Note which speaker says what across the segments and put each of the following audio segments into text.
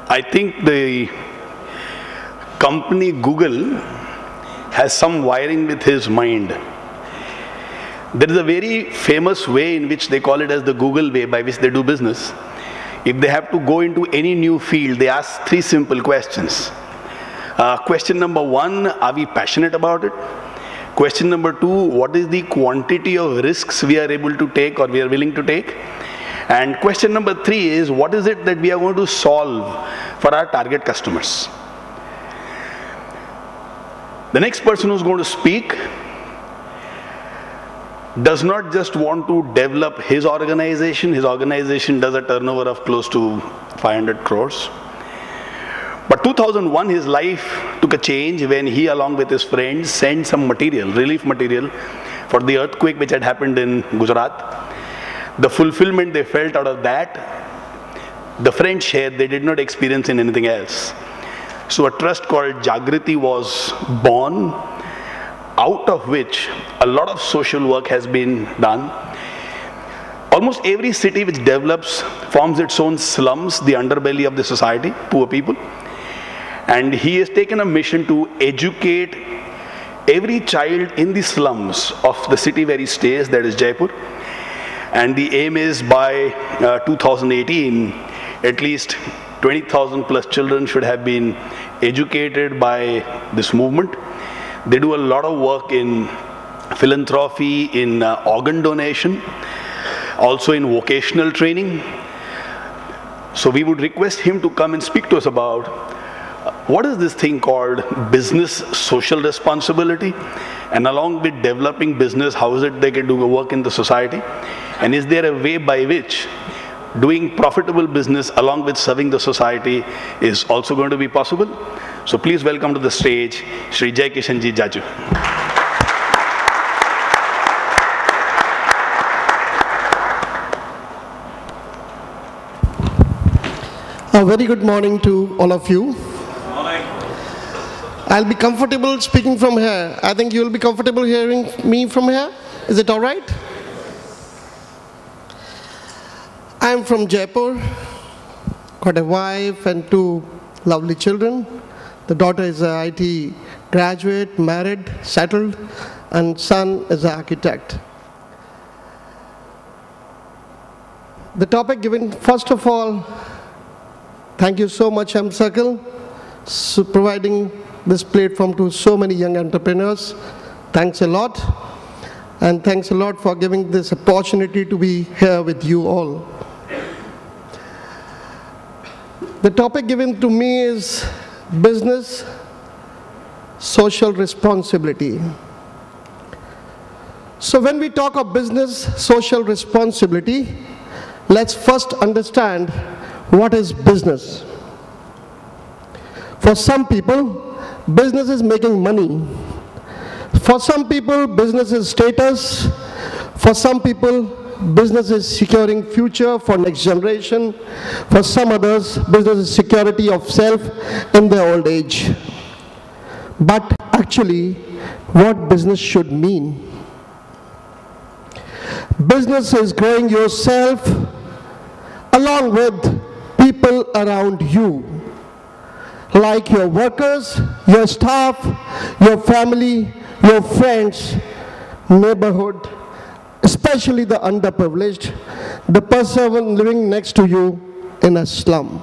Speaker 1: I think the company Google has some wiring with his mind. There is a very famous way in which they call it as the Google way, by which they do business. If they have to go into any new field, they ask 3 simple questions. Question number 1, are we passionate about it? Question number 2, what is the quantity of risks we are able to take or we are willing to take? And question number 3 is, what is it that we are going to solve for our target customers? The next person who's going to speak does not just want to develop his organization. His organization does a turnover of close to 500 crores. But 2001, his life took a change when he, along with his friends, sent some material, relief material, for the earthquake which had happened in Gujarat. The fulfillment they felt out of that, the friends shared, they did not experience in anything else. So a trust called Jagriti was born, out of which a lot of social work has been done. Almost every city which develops forms its own slums, the underbelly of the society, poor people. And he has taken a mission to educate every child in the slums of the city where he stays, that is Jaipur. And the aim is by 2018, at least 20,000 plus children should have been educated by this movement. They do a lot of work in philanthropy, in organ donation, also in vocational training. So we would request him to come and speak to us about what is this thing called business social responsibility, and along with developing business, how is it they can do work in the society, and is there a way by which doing profitable business along with serving the society is also going to be possible. So please welcome to the stage Shri Jai Kishanji Jaju.
Speaker 2: A very good morning to all of you. I'll be comfortable speaking from here. I think you'll be comfortable hearing me from here. Is it all right? I'm from Jaipur, got a wife and 2 lovely children. The daughter is an IT graduate, married, settled, and son is an architect. The topic given, first of all, thank you so much, M-Circle, providing this platform to so many young entrepreneurs. Thanks a lot. And thanks a lot for giving this opportunity to be here with you all. The topic given to me is business social responsibility. So when we talk of business social responsibility, let's first understand what is business. For some people, business is making money. For some people, business is status. For some people, business is securing future for next generation. For some others, business is security of self in their old age. But actually, what business should mean? Business is growing yourself along with people around you, like your workers, your staff, your family, your friends, neighborhood, especially the underprivileged, the person living next to you in a slum.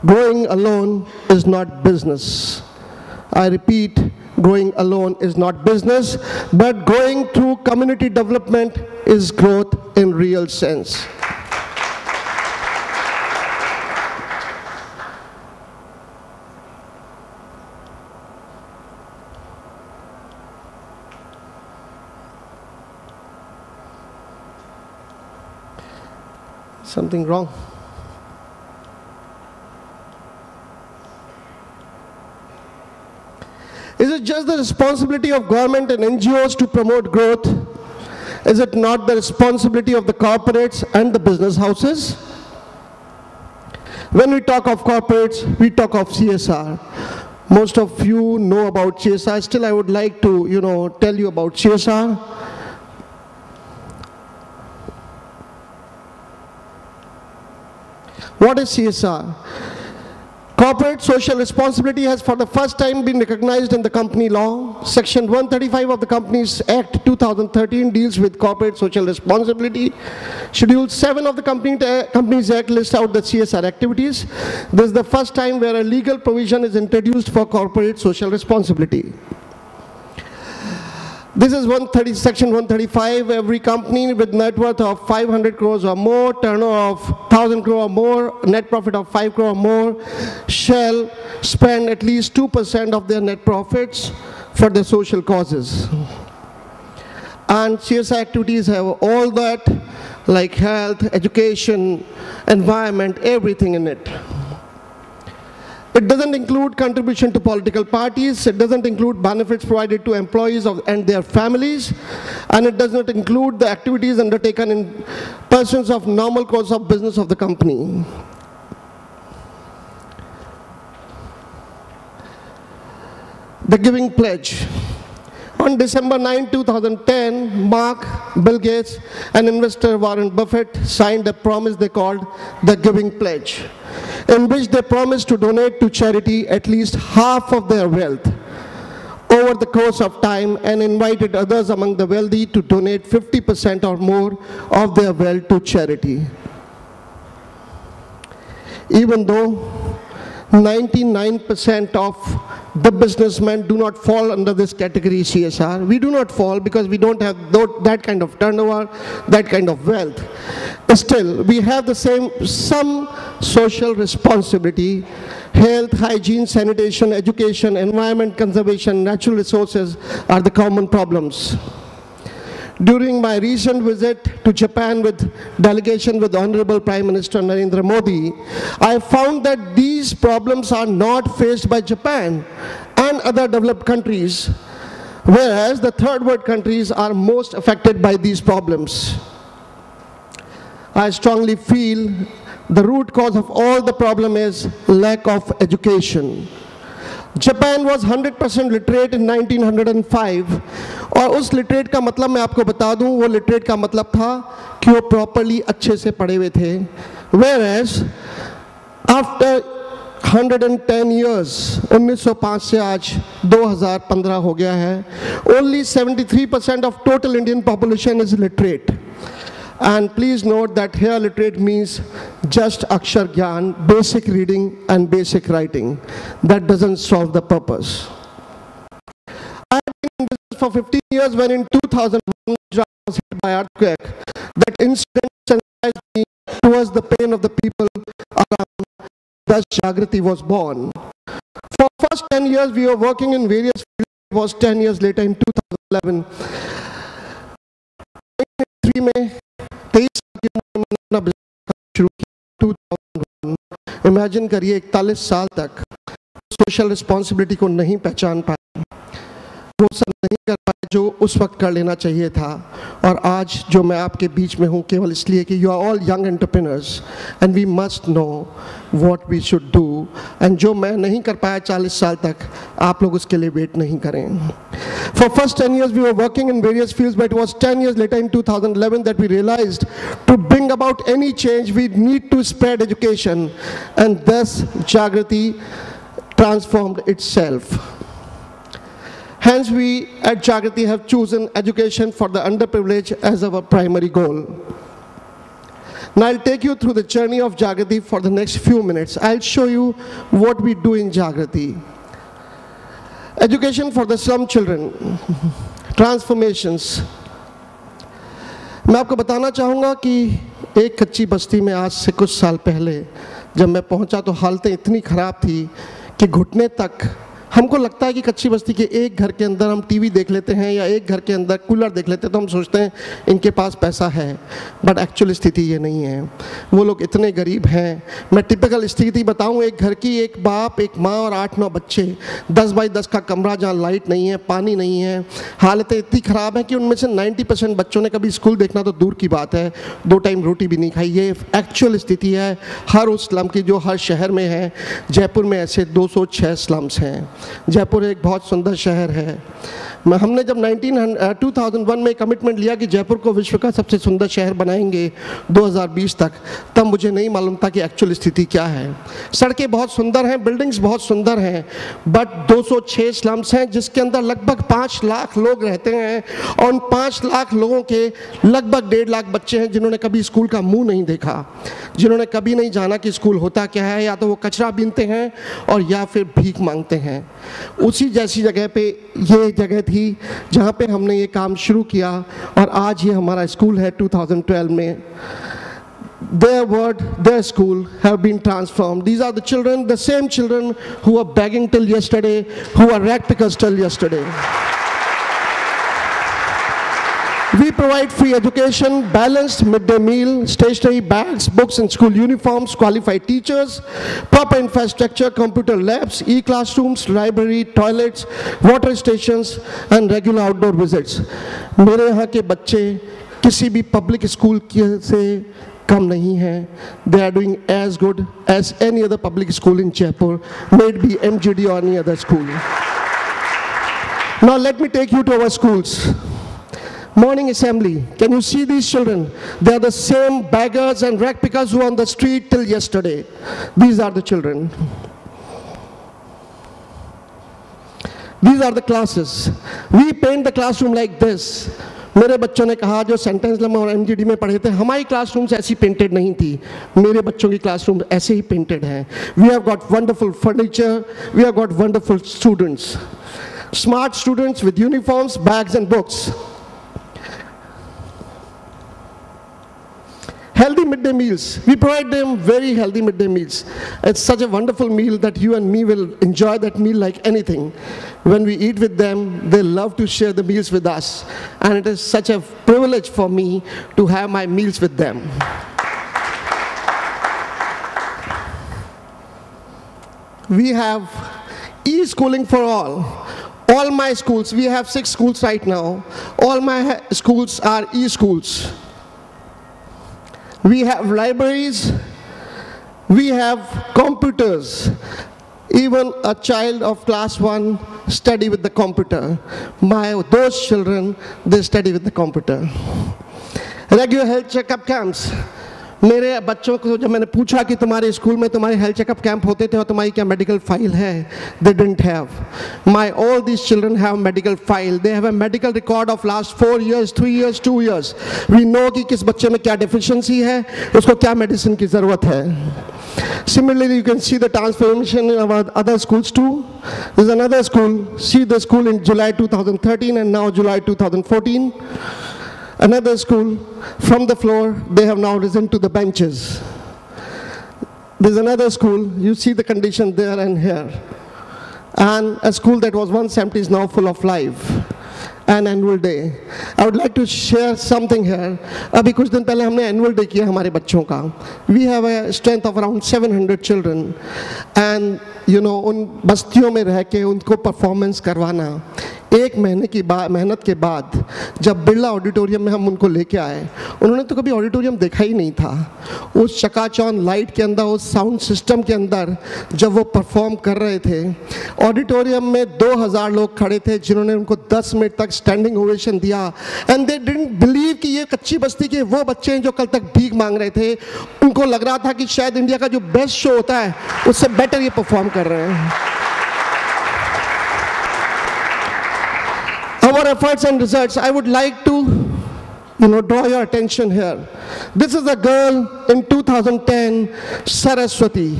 Speaker 2: Growing alone is not business. I repeat, growing alone is not business, but going through community development is growth in real sense. Something wrong? Is it just the responsibility of government and NGOs to promote growth? Is it not the responsibility of the corporates and the business houses? When we talk of corporates, we talk of CSR. Most of you know about CSR. Still, I would like to, tell you about CSR. What is CSR? Corporate social responsibility has for the first time been recognized in the company law. Section 135 of the Companies Act 2013 deals with corporate social responsibility. Schedule 7 of the Companies Act lists out the CSR activities. This is the first time where a legal provision is introduced for corporate social responsibility. This is section 135. Every company with net worth of 500 crores or more, turnover of 1,000 crore or more, net profit of 5 crore or more, shall spend at least 2% of their net profits for their social causes. And CSR activities have all that, like health, education, environment, everything in it. It doesn't include contribution to political parties, it doesn't include benefits provided to employees and their families, and it does not include the activities undertaken in persons of normal course of business of the company. The Giving Pledge. On December 9, 2010, Mark, Bill Gates, and investor Warren Buffett signed a promise they called the Giving Pledge, in which they promised to donate to charity at least half of their wealth over the course of time, and invited others among the wealthy to donate 50% or more of their wealth to charity. Even though 99% of the businessmen do not fall under this category CSR. We do not fall because we don't have that kind of turnover, that kind of wealth. Still, we have some social responsibility. Health, hygiene, sanitation, education, environment conservation, natural resources are the common problems. During my recent visit to Japan with delegation with Honorable Prime Minister Narendra Modi, I found that these problems are not faced by Japan and other developed countries, whereas the third world countries are most affected by these problems. I strongly feel the root cause of all the problem is lack of education. Japan was 100% literate in 1905, और उस literate का मतलब मैं आपको बता दूं, वो literate का मतलब था कि वो प्रॉपरली अच्छे से पढ़े हुए थे. Whereas after 110 years, 1905 से आज 2015 हो गया है, only 73% of total Indian population is literate. And please note that here literate means just Akshar Gyan, basic reading and basic writing. That doesn't solve the purpose. I have been in business for 15 years when in 2001 Gujarat was hit by earthquake. That incident sensitized me towards the pain of the people around. Thus Jagriti was born. For the first 10 years we were working in various fields. It was 10 years later in 2011. 2003 में 23 साल की उम्र में अपना business शुरू किया 2001. Imagine करिए 41 साल तक सोशल रिस्पॉन्सिबिलिटी को नहीं पहचान पाए, वो सब नहीं कर पाए जो उस वक्त कर लेना चाहिए था. और आज जो मैं आपके बीच में हूँ केवल इसलिए कि you are all young entrepreneurs and we must know what we should do. And जो मैं नहीं कर पाया 40 साल तक, आप लोग उसके लिए वेट नहीं करें. For first 10 years we were working in various fields, but it was 10 years later in 2011 that we realized to bring about any change we need to spread education, and thus Jagriti transformed itself. Hence we at Jagriti have chosen education for the underprivileged as our primary goal. Now I'll take you through the journey of Jagriti for the next few minutes. I'll show you what we do in Jagriti. Education for the slum children, transformations. मैं आपको बताना चाहूँगा कि एक कच्ची बस्ती में आज से कुछ साल पहले जब मैं पहुँचा तो हालतें इतनी ख़राब थी कि घुटने तक. हमको लगता है कि कच्ची बस्ती के एक घर के अंदर हम टीवी देख लेते हैं या एक घर के अंदर कूलर देख लेते हैं तो हम सोचते हैं इनके पास पैसा है, बट एक्चुअल स्थिति ये नहीं है. वो लोग इतने गरीब हैं. मैं टिपिकल स्थिति बताऊं, एक घर की एक बाप, एक माँ और 8-9 बच्चे, 10 बाई 10 का कमरा जहाँ लाइट नहीं है, पानी नहीं है. हालतें इतनी ख़राब हैं कि उनमें से 90% बच्चों ने कभी स्कूल देखना तो दूर की बात है, 2 टाइम रोटी भी नहीं खाई. ये एक्चुअल स्थिति है हर उस स्लम की जो हर शहर में है. जयपुर में ऐसे 206 स्लम्स हैं. जयपुर एक बहुत सुंदर शहर है। हमने जब 2001 में कमिटमेंट लिया कि जयपुर को विश्व का सबसे सुंदर शहर बनाएंगे 2020 तक, तब मुझे नहीं मालूम था कि एक्चुअल स्थिति क्या है। सड़कें बहुत सुंदर हैं, बिल्डिंग्स बहुत सुंदर हैं, बट 206 स्लम्स हैं जिसके अंदर लगभग 5 लाख लोग रहते हैं, और उन 5 लाख लोगों के लगभग 1.5 लाख बच्चे हैं जिन्होंने कभी स्कूल का मुंह नहीं देखा, जिन्होंने कभी नहीं जाना कि स्कूल होता क्या है। या तो वो कचरा बीनते हैं और या फिर भीख मांगते हैं। उसी जैसी जगह पे ये जगह थी जहाँ पे हमने ये काम शुरू किया, और आज ये हमारा स्कूल है 2012 में। Their word, their school have been transformed. These are the children, the same children who were begging till yesterday, who were rag pickers till yesterday. We provide free education, balanced midday meal, stationery, bags, books and school uniforms, qualified teachers, proper infrastructure, computer labs, e-classrooms, library, toilets, water stations and regular outdoor visits. मेरे यहाँ के बच्चे किसी भी public school से कम नहीं हैं. They are doing as good as any other public school in Jaipur, may it be MGD or any other school. Now let me take you to our schools. Morning assembly. Can you see these children? They are the same beggars and rag pickers who were on the street till yesterday. These are the children. These are the classes. We paint the classroom like this. मेरे बच्चों ने कहा जो sentence lump और एमजीडी में पढ़े थे, हमारी क्लासरूम्स ऐसी पेंटेड नहीं थी, मेरे बच्चों की क्लासरूम ऐसे ही पेंटेड हैं. We have got wonderful furniture, we have got wonderful students, smart students with uniforms, bags and books. Healthy midday meals. We provide them very healthy midday meals. It's such a wonderful meal that you and me will enjoy that meal like anything. When we eat with them, they love to share the meals with us. And it is such a privilege for me to have my meals with them. We have e-schooling for all. All my schools, we have 6 schools right now. All my schools are e-schools. We have libraries, we have computers. Even a child of class 1 study with the computer. Those children, they study with the computer. Regular health checkup camps. मेरे बच्चों को जब मैंने पूछा कि तुम्हारे school में तुम्हारे हेल्थ चेकअप कैंप होते थे और तुम्हारी क्या मेडिकल फाइल है, they didn't have. All these children have medical file. They have a medical record of last 4 years, 3 years, 2 years. We know कि किस बच्चे में क्या deficiency है, उसको क्या medicine की ज़रूरत है. Similarly, you can see the transformation in our other schools too. There's another school. See the school in July 2013 and now July 2014. Another school, from the floor, they have now risen to the benches. There's another school, you see the condition there and here. And a school that was once empty is now full of life. An annual day. I would like to share something here. अभी कुछ दिन पहले हमने annual day किया हमारे बच्चों का. We have a strength of around 700 children. And you know, उन बस्तियों में रह के उनको परफॉर्मेंस करवाना, एक महीने की मेहनत के बाद जब बिरला ऑडिटोरियम में हम उनको लेके आए, उन्होंने तो कभी ऑडिटोरियम देखा ही नहीं था. उस चकाचौंध लाइट के अंदर, उस साउंड सिस्टम के अंदर जब वो परफॉर्म कर रहे थे, ऑडिटोरियम में 2000 लोग खड़े थे जिन्होंने उनको 10 मिनट तक स्टैंडिंग ओवेशन दिया. एंड दे डिडंट बिलीव कि ये कच्ची बस्ती के वो बच्चे हैं जो कल तक भीख मांग रहे थे. उनको लग रहा था कि शायद इंडिया का जो बेस्ट शो होता है उससे बेटर ये परफॉर्म कर रहे हैं. Our efforts and results, I would like to draw your attention here. This is a girl in 2010, Saraswati.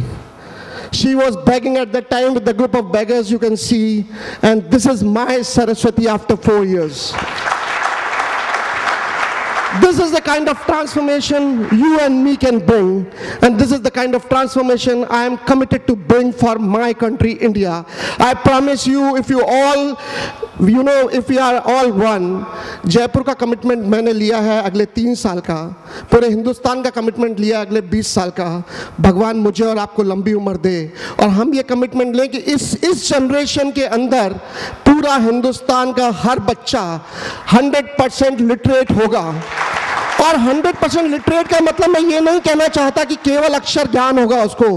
Speaker 2: She was begging at that time with the group of beggars you can see, and this is my Saraswati after 4 years. This is the kind of transformation you and me can bring, and this is the kind of transformation I am committed to bring for my country, India. I promise you, if you all, if we are all one, Jaipur का commitment मैंने लिया है अगले 3 साल का, पूरे हिंदुस्तान का commitment लिया है अगले 20 साल का. भगवान मुझे और आपको लंबी उम्र दे, और हम ये कमिटमेंट लें कि इस जनरेशन के अंदर पूरा हिंदुस्तान का हर बच्चा 100% लिटरेट होगा, और 100% लिटरेट का मतलब मैं ये नहीं कहना चाहता कि केवल अक्षर ज्ञान होगा उसको,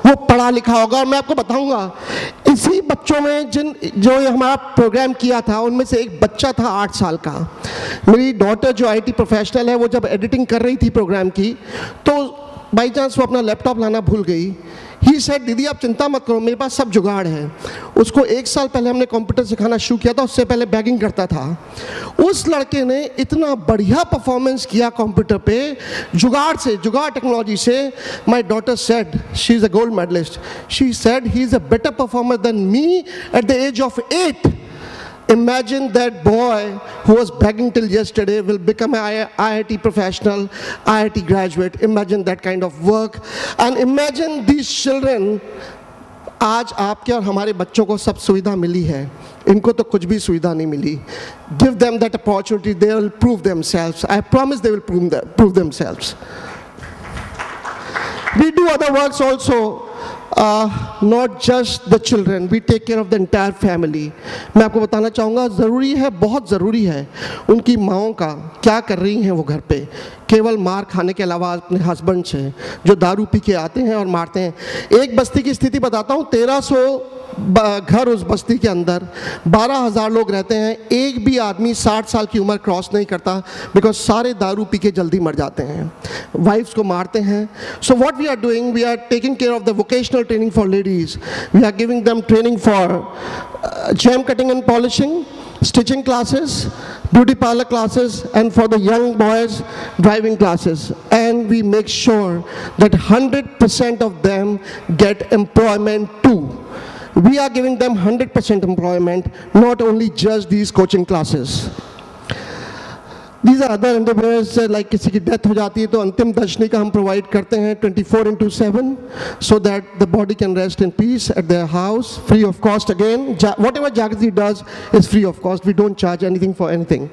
Speaker 2: वो पढ़ा लिखा होगा। और मैं आपको बताऊंगा, इसी बच्चों में जो ये हमारा प्रोग्राम किया था, उनमें से एक बच्चा था 8 साल का। मेरी डॉटर जो IT प्रोफेशनल है, वो जब एडिटिंग कर रही थी प्रोग्राम की, तो बाई चांस वो अपना लैपटॉप लाना भूल गई। ही सेड, दीदी आप चिंता मत करो, मेरे पास सब जुगाड़ है। उसको 1 साल पहले हमने कंप्यूटर सिखाना शुरू किया था, उससे पहले बैगिंग करता था। उस लड़के ने इतना बढ़िया परफॉर्मेंस किया कंप्यूटर पे, जुगाड़ से, जुगाड़ टेक्नोलॉजी से। My daughter said, she is a gold medallist, she said he is a better performer than me at the age of 8। Imagine that boy who was begging till yesterday will become an IIT professional, IIT graduate. Imagine that kind of work. And imagine these children, आज आपके और हमारे बच्चों को सब सुविधा मिली है, इनको तो कुछ भी सुविधा नहीं मिली। Give them that opportunity, they will prove themselves. I promise they will prove themselves. We do other works also. Not just the children, we take care of the entire family. मैं आपको बताना चाहूँगा, ज़रूरी है, बहुत ज़रूरी है उनकी माँओं का क्या कर रही हैं वो घर पे, केवल मार खाने के अलावा अपने हस्बैंड से जो दारू पी के आते हैं और मारते हैं। एक बस्ती की स्थिति बताता हूँ, 1300 घर उस बस्ती के अंदर, 12,000 लोग रहते हैं। एक भी आदमी 60 साल की उम्र क्रॉस नहीं करता, बिकॉज सारे दारू पी के जल्दी मर जाते हैं, वाइफ्स को मारते हैं। So what we are doing, we are taking care of the vocational training for ladies, we are giving them training for gem cutting and polishing, stitching classes, beauty parlor classes, and for the young boys, driving classes. And we make sure that 100% of them get employment too. We are giving them 100% employment, not only just these coaching classes. These are other endeavors, like किसी की death हो जाती है तो अंतिम दर्शनी का हम प्रोवाइड करते हैं 24/7, so that the body can rest in peace at their house, free of cost. Again, whatever Jagati does is free of cost. We don't charge anything for anything.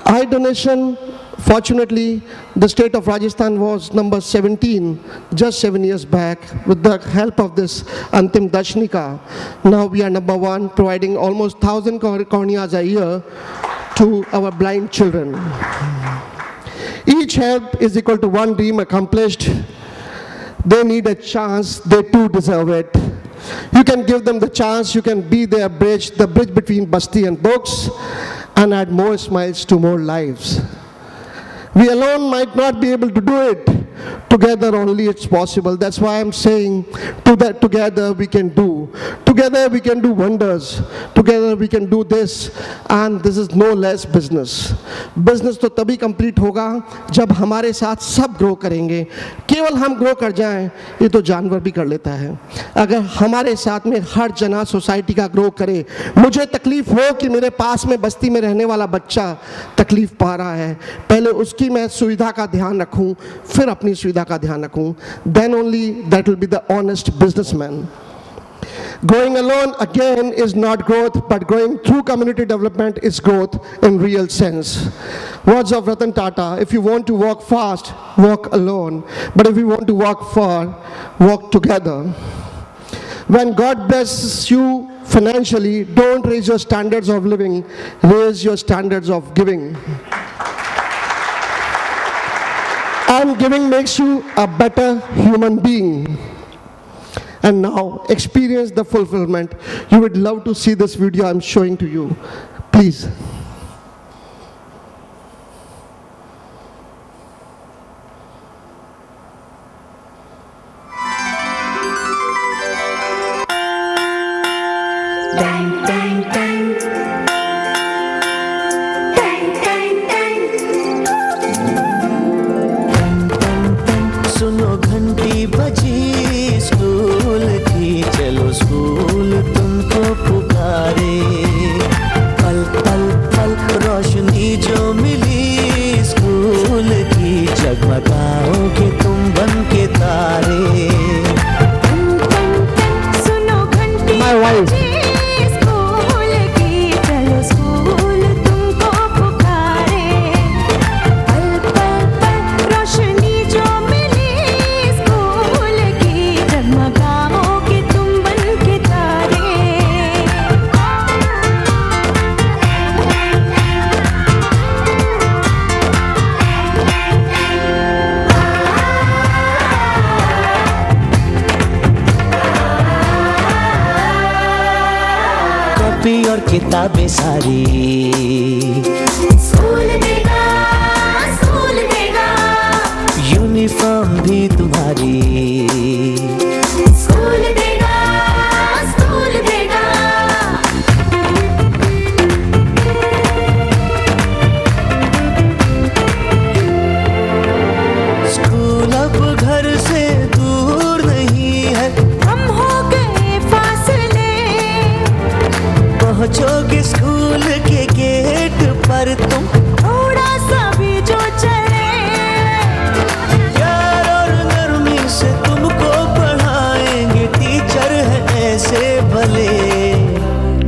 Speaker 2: Eye donation, fortunately, the state of Rajasthan was number 17 just 7 years back. With the help of this Antim Dashnika, now we are number 1, providing almost 1,000 corneas a year to our blind children. Each help is equal to one dream accomplished. They need a chance, they too deserve it. You can give them the chance, you can be their bridge, the bridge between Basti and books, and add more smiles to more lives. We alone might not be able to do it. Together only it's possible. That's why I'm saying together we can do. Together we can do wonders. Together we can do this. And this is no less business. Business तो तभी complete होगा जब हमारे साथ सब grow करेंगे। केवल हम grow कर जाएं, ये तो जानवर भी कर लेता है। अगर हमारे साथ में हर जना सोसाइटी का grow करे, मुझे तकलीफ हो कि मेरे पास में बस्ती में रहने वाला बच्चा तकलीफ पा रहा है, पहले उसकी मैं सुविधा का ध्यान रखूं, फिर अपनी सुविधा का ध्यान रखूं, then only that will be the honest businessman. Growing alone again is not growth, but growing through community development is growth in real sense. Words of Ratan Tata: if you want to walk fast, walk alone, but if you want to walk far, walk together. When God blesses you financially, don't raise your standards of living, raise your standards of giving. And giving makes you a better human being. And now experience the fulfillment. You would love to see this video I'm showing to you. Please.
Speaker 3: Dang, dang, dang. Dang, dang, dang.
Speaker 4: सुनो घंटी बजी school की, चलो school तुमको पुकारे। पल पल और किताबें सारी।
Speaker 3: स्कूल देगा, स्कूल देगा,
Speaker 4: यूनिफॉर्म भी तुम्हारी।
Speaker 3: स्कूल देगा, स्कूल देगा।
Speaker 4: स्कूल अब घर से दूर नहीं है,
Speaker 3: हम हो गए फासले,
Speaker 4: पहुंचोगे स्कूल के गेट पर तुम।
Speaker 3: थोड़ा सा भी जो चले,
Speaker 4: प्यार और नरमी से तुमको पढ़ाएंगे टीचर है ऐसे भले।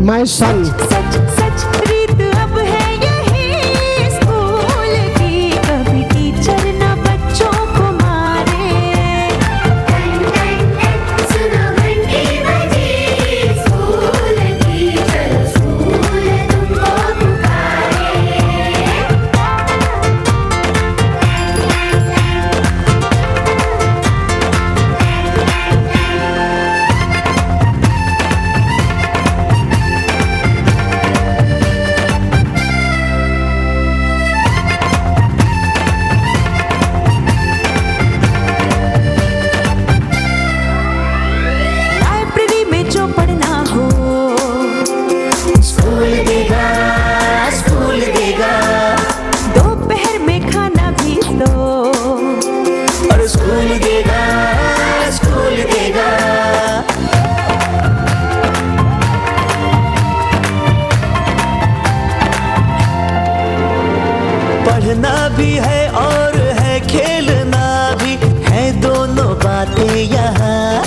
Speaker 2: My son,
Speaker 3: सच सच रीत अब है यही स्कूल की, कभी टीचर न बच्चों को मारे। सुनो घंटी बजी स्कूल की, चलो स्कूल तुमको पुकारे। लाइब्रेरी में जो पढ़ना हो,
Speaker 4: स्कूल देगा, स्कूल देगा,
Speaker 3: दोपहर में खाना भी दो,
Speaker 4: और स्कूल देगा, स्कूल देगा। पढ़ना भी है और है खेलना भी है, दोनों बातें यहाँ।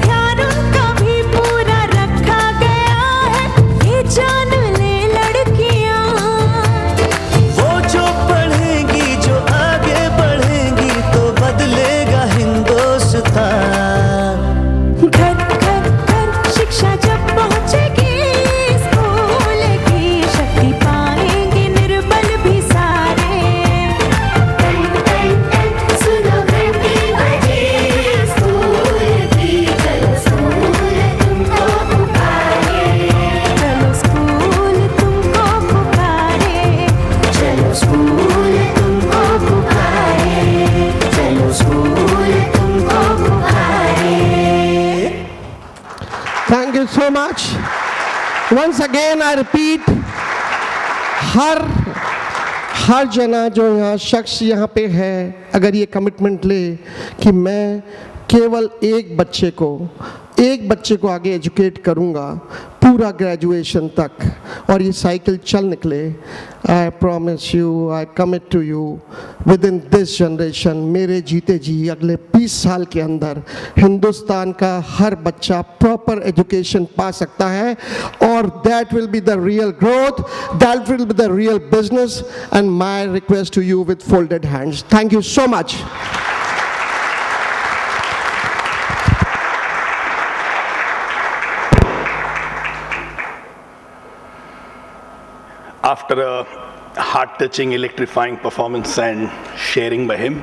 Speaker 3: ध्यान उनका भी पूरा रखा गया है, ये जान ले लड़कियां।
Speaker 4: वो जो पढ़ेंगी, जो आगे बढ़ेंगी, तो बदलेगा हिंदुस्तान।
Speaker 3: घर घर घर शिक्षा जब पहुंचेगी स्कूल की, शक्ति पाएंगे निर्बल भी सारे। सुनो घंटी बजी स्कूल की, चलो स्कूल तुमको पुकारे। चलो स्कूल तुमको पुकारे, चलो स्कूल तुमको पुकारे, चलो स्कूल तुमको पुकारे।
Speaker 2: thank you so much. Once again I repeat, हर जना जो यहाँ शख्स यहाँ पे है, अगर ये कमिटमेंट ले कि मैं केवल एक बच्चे को आगे एजुकेट करूँगा पूरा ग्रेजुएशन तक, और ये साइकिल चल निकले, I promise you, I commit to you, within this generation, मेरे जीते जी अगले 20 साल के अंदर हिंदुस्तान का हर बच्चा प्रॉपर एजुकेशन पा सकता है, और that will be the real growth, that will be the real business, and my request to you with folded hands. Thank you so much.
Speaker 1: After a heart-touching, electrifying performance and sharing by him,